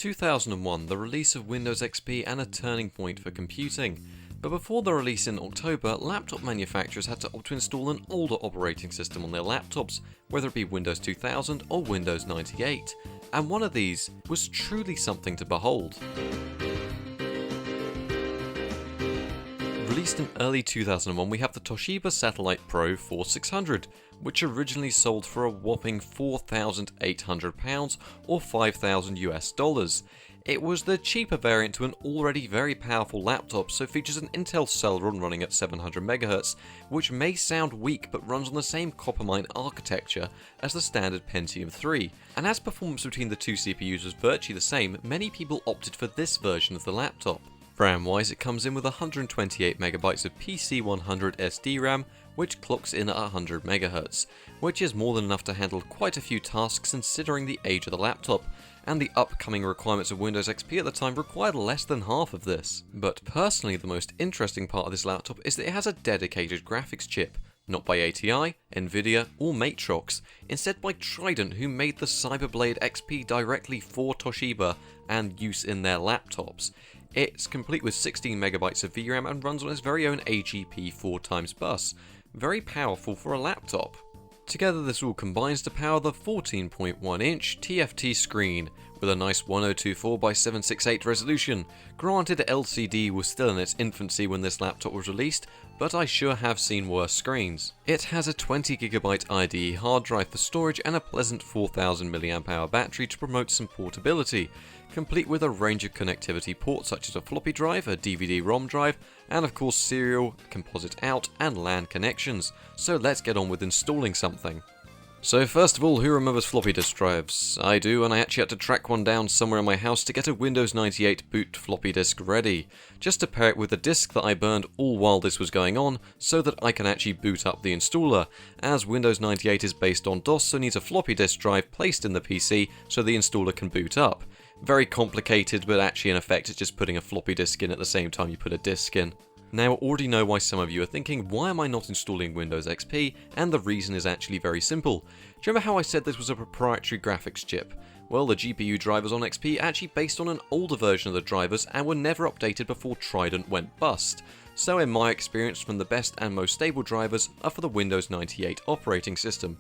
2001, the release of Windows XP and a turning point for computing. But before the release in October, laptop manufacturers had to opt to install an older operating system on their laptops, whether it be Windows 2000 or Windows 98. And one of these was truly something to behold. Released in early 2001, we have the Toshiba Satellite Pro 4600, which originally sold for a whopping £4,800 or $5,000 US. It was the cheaper variant to an already very powerful laptop, so features an Intel Celeron running at 700 MHz, which may sound weak but runs on the same Coppermine architecture as the standard Pentium 3. And as performance between the two CPUs was virtually the same, many people opted for this version of the laptop. RAM-wise, it comes in with 128MB of PC100 SDRAM, which clocks in at 100 MHz, which is more than enough to handle quite a few tasks considering the age of the laptop, and the upcoming requirements of Windows XP at the time required less than half of this. But personally, the most interesting part of this laptop is that it has a dedicated graphics chip, not by ATI, Nvidia, or Matrox, instead by Trident, who made the Cyberblade XP directly for Toshiba and use in their laptops. It's complete with 16MB of VRAM and runs on its very own AGP 4x bus. Very powerful for a laptop. Together this all combines to power the 14.1-inch TFT screen with a nice 1024x768 resolution. Granted, LCD was still in its infancy when this laptop was released, but I sure have seen worse screens. It has a 20GB IDE hard drive for storage and a pleasant 4000 mAh battery to promote some portability, complete with a range of connectivity ports such as a floppy drive, a DVD-ROM drive, and of course serial, composite out, and LAN connections. So let's get on with installing something. So first of all, who remembers floppy disk drives? I do, and I actually had to track one down somewhere in my house to get a Windows 98 boot floppy disk ready, just to pair it with the disk that I burned all while this was going on, so that I can actually boot up the installer, as Windows 98 is based on DOS, so needs a floppy disk drive placed in the PC so the installer can boot up. Very complicated, but actually in effect it's just putting a floppy disk in at the same time you put a disk in. Now I already know why some of you are thinking, why am I not installing Windows XP? And the reason is actually very simple. Do you remember how I said this was a proprietary graphics chip? Well, the GPU drivers on XP are actually based on an older version of the drivers and were never updated before Trident went bust. So in my experience, from the best and most stable drivers are for the Windows 98 operating system.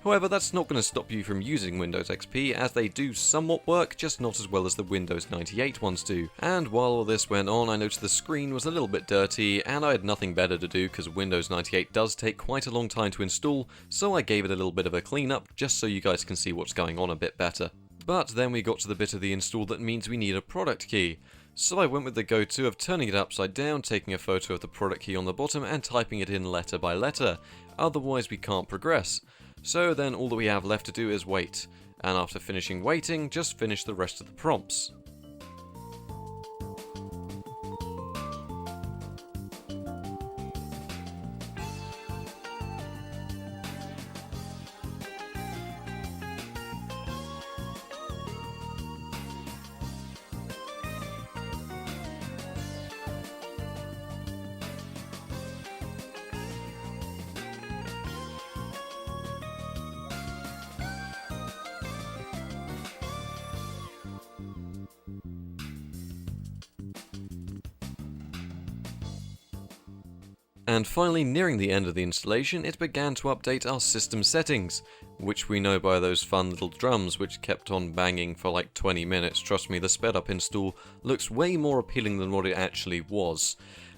However, that's not going to stop you from using Windows XP, as they do somewhat work, just not as well as the Windows 98 ones do. And while all this went on, I noticed the screen was a little bit dirty, and I had nothing better to do because Windows 98 does take quite a long time to install, so I gave it a little bit of a clean up, just so you guys can see what's going on a bit better. But then we got to the bit of the install that means we need a product key. So I went with the go-to of turning it upside down, taking a photo of the product key on the bottom and typing it in letter by letter, otherwise we can't progress. So then all that we have left to do is wait, and after finishing waiting, just finish the rest of the prompts. And finally, nearing the end of the installation, it began to update our system settings, which we know by those fun little drums which kept on banging for like 20 minutes. Trust me, the sped up install looks way more appealing than what it actually was.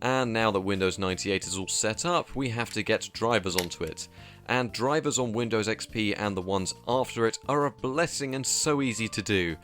And now that Windows 98 is all set up, we have to get drivers onto it. And drivers on Windows XP and the ones after it are a blessing and so easy to do.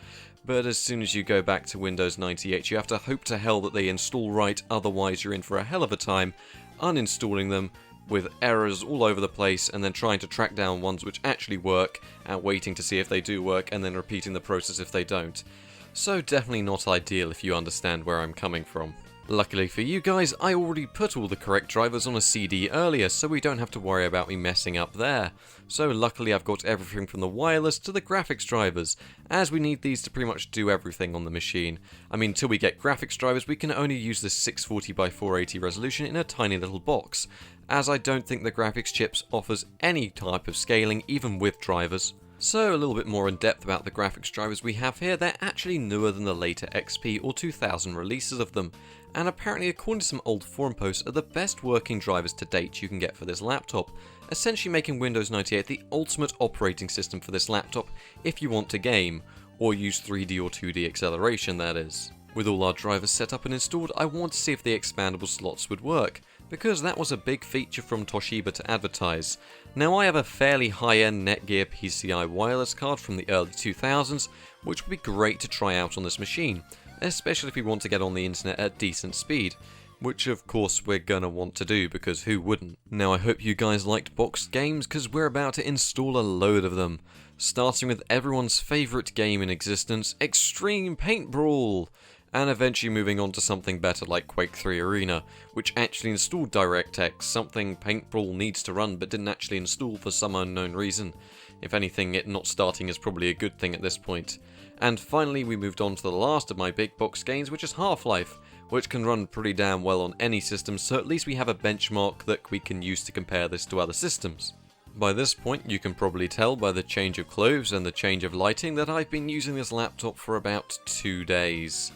But as soon as you go back to Windows 98, you have to hope to hell that they install right, otherwise you're in for a hell of a time uninstalling them with errors all over the place and then trying to track down ones which actually work and waiting to see if they do work and then repeating the process if they don't. So definitely not ideal if you understand where I'm coming from. Luckily for you guys, I already put all the correct drivers on a CD earlier, so we don't have to worry about me messing up there. So luckily I've got everything from the wireless to the graphics drivers, as we need these to pretty much do everything on the machine. I mean, till we get graphics drivers, we can only use the 640x480 resolution in a tiny little box, as I don't think the graphics chips offers any type of scaling even with drivers. So a little bit more in depth about the graphics drivers we have here. They're actually newer than the later XP or 2000 releases of them, and apparently according to some old forum posts are the best working drivers to date you can get for this laptop, essentially making Windows 98 the ultimate operating system for this laptop if you want to game, or use 3D or 2D acceleration that is. With all our drivers set up and installed, I wanted to see if the expandable slots would work, because that was a big feature from Toshiba to advertise. Now I have a fairly high-end Netgear PCI wireless card from the early 2000s, which would be great to try out on this machine, especially if we want to get on the internet at decent speed, which of course we're gonna want to do because who wouldn't. Now I hope you guys liked boxed games because we're about to install a load of them, starting with everyone's favourite game in existence, Extreme Paint Brawl! And eventually moving on to something better like Quake 3 Arena, which actually installed DirectX, something Paint Brawl needs to run but didn't actually install for some unknown reason. If anything, it not starting is probably a good thing at this point. And finally we moved on to the last of my big box games, which is Half-Life, which can run pretty damn well on any system, so at least we have a benchmark that we can use to compare this to other systems. By this point you can probably tell by the change of clothes and the change of lighting that I've been using this laptop for about 2 days.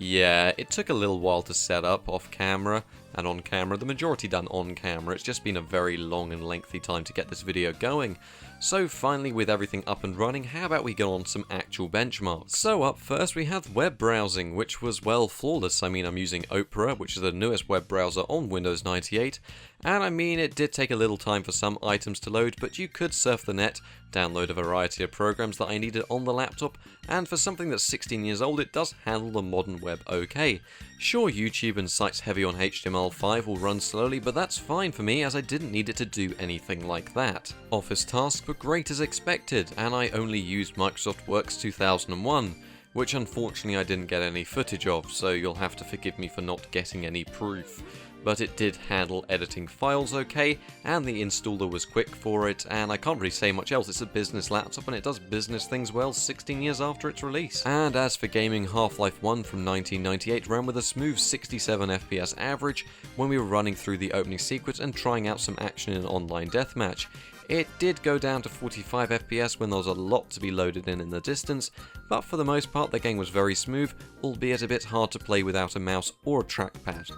Yeah, it took a little while to set up off camera and on camera, the majority done on camera. It's just been a very long and lengthy time to get this video going. So finally, with everything up and running, how about we go on some actual benchmarks? So up first we have web browsing, which was well flawless. I mean, I'm using Opera, which is the newest web browser on Windows 98, and I mean it did take a little time for some items to load, but you could surf the net, download a variety of programs that I needed on the laptop, and for something that's 16 years old it does handle the modern web okay. Sure, YouTube and sites heavy on HTML5 will run slowly, but that's fine for me as I didn't need it to do anything like that. Office tasks were great as expected, and I only used Microsoft Works 2001, which unfortunately I didn't get any footage of, so you'll have to forgive me for not getting any proof. But it did handle editing files okay, and the installer was quick for it, and I can't really say much else. It's a business laptop and it does business things well 16 years after its release. And as for gaming, Half-Life 1 from 1998 ran with a smooth 67 FPS average when we were running through the opening sequence and trying out some action in an online deathmatch. It did go down to 45 FPS when there was a lot to be loaded in the distance, but for the most part the game was very smooth, albeit a bit hard to play without a mouse or a trackpad.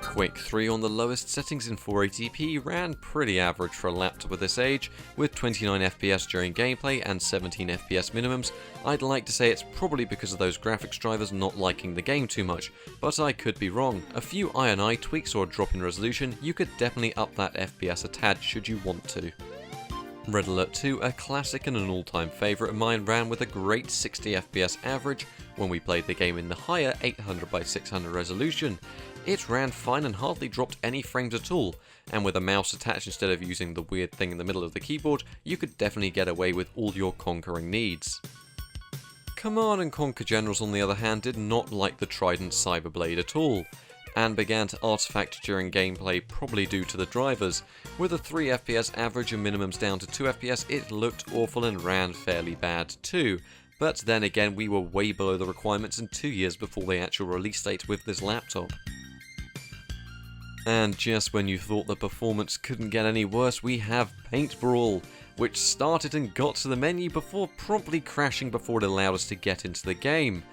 Quake 3 on the lowest settings in 480p ran pretty average for a laptop of this age, with 29 FPS during gameplay and 17 FPS minimums. I'd like to say it's probably because of those graphics drivers not liking the game too much, but I could be wrong. A few I&I tweaks or a drop in resolution, you could definitely up that FPS a tad should you want to. Red Alert 2, a classic and an all-time favourite of mine, ran with a great 60 FPS average when we played the game in the higher 800x600 resolution. It ran fine and hardly dropped any frames at all, and with a mouse attached instead of using the weird thing in the middle of the keyboard, you could definitely get away with all your conquering needs. Command & Conquer Generals on the other hand did not like the Trident Cyberblade at all, and began to artifact during gameplay, probably due to the drivers. With a 3 FPS average and minimums down to 2 FPS, it looked awful and ran fairly bad too. But then again, we were way below the requirements and 2 years before the actual release date with this laptop. And just when you thought the performance couldn't get any worse, we have Paint Brawl, which started and got to the menu before promptly crashing before it allowed us to get into the game.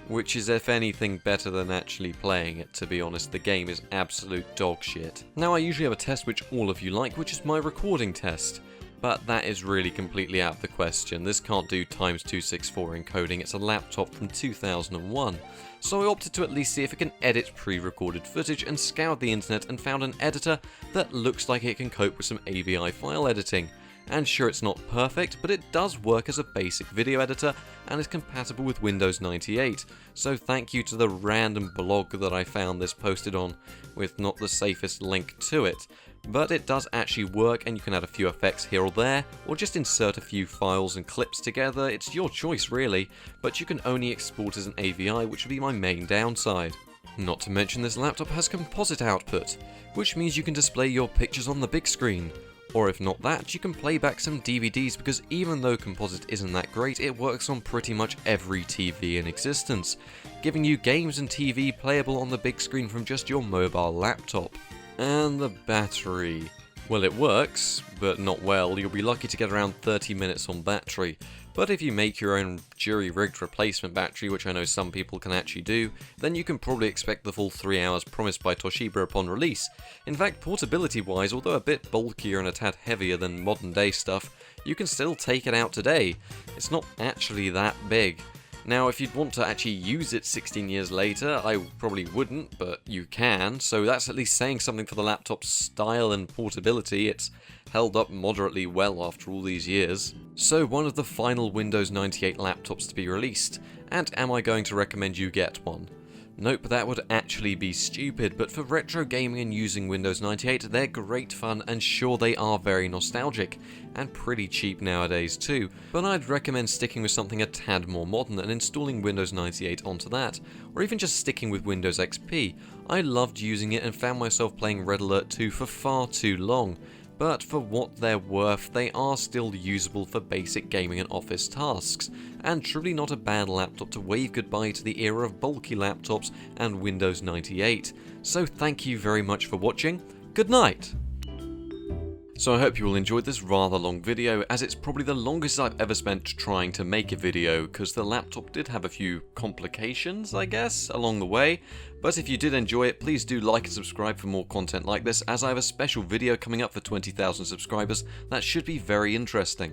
Which is, if anything, better than actually playing it, to be honest. The game is absolute dog shit. Now I usually have a test which all of you like, which is my recording test. But that is really completely out of the question. This can't do x264 encoding, it's a laptop from 2001. So I opted to at least see if it can edit pre-recorded footage and scoured the internet and found an editor that looks like it can cope with some AVI file editing. And sure, it's not perfect, but it does work as a basic video editor and is compatible with Windows 98. So thank you to the random blog that I found this posted on, with not the safest link to it. But it does actually work, and you can add a few effects here or there, or just insert a few files and clips together. It's your choice really, but you can only export as an AVI, which would be my main downside. Not to mention this laptop has composite output, which means you can display your pictures on the big screen. Or if not that, you can play back some DVDs, because even though composite isn't that great, it works on pretty much every TV in existence, giving you games and TV playable on the big screen from just your mobile laptop. And the battery. Well, it works, but not well. You'll be lucky to get around 30 minutes on battery. But if you make your own jury-rigged replacement battery, which I know some people can actually do, then you can probably expect the full 3 hours promised by Toshiba upon release. In fact, portability-wise, although a bit bulkier and a tad heavier than modern-day stuff, you can still take it out today. It's not actually that big. Now, if you'd want to actually use it 16 years later, I probably wouldn't, but you can, so that's at least saying something for the laptop's style and portability. It's held up moderately well after all these years. So, one of the final Windows 98 laptops to be released, and am I going to recommend you get one? Nope, that would actually be stupid, but for retro gaming and using Windows 98, they're great fun, and sure, they are very nostalgic, and pretty cheap nowadays too, but I'd recommend sticking with something a tad more modern and installing Windows 98 onto that, or even just sticking with Windows XP. I loved using it and found myself playing Red Alert 2 for far too long, but for what they're worth, they are still usable for basic gaming and office tasks, and truly not a bad laptop to wave goodbye to the era of bulky laptops and Windows 98. So thank you very much for watching, good night! So I hope you all enjoyed this rather long video, as it's probably the longest I've ever spent trying to make a video, because the laptop did have a few complications, I guess, along the way. But if you did enjoy it, please do like and subscribe for more content like this, as I have a special video coming up for 20,000 subscribers that should be very interesting.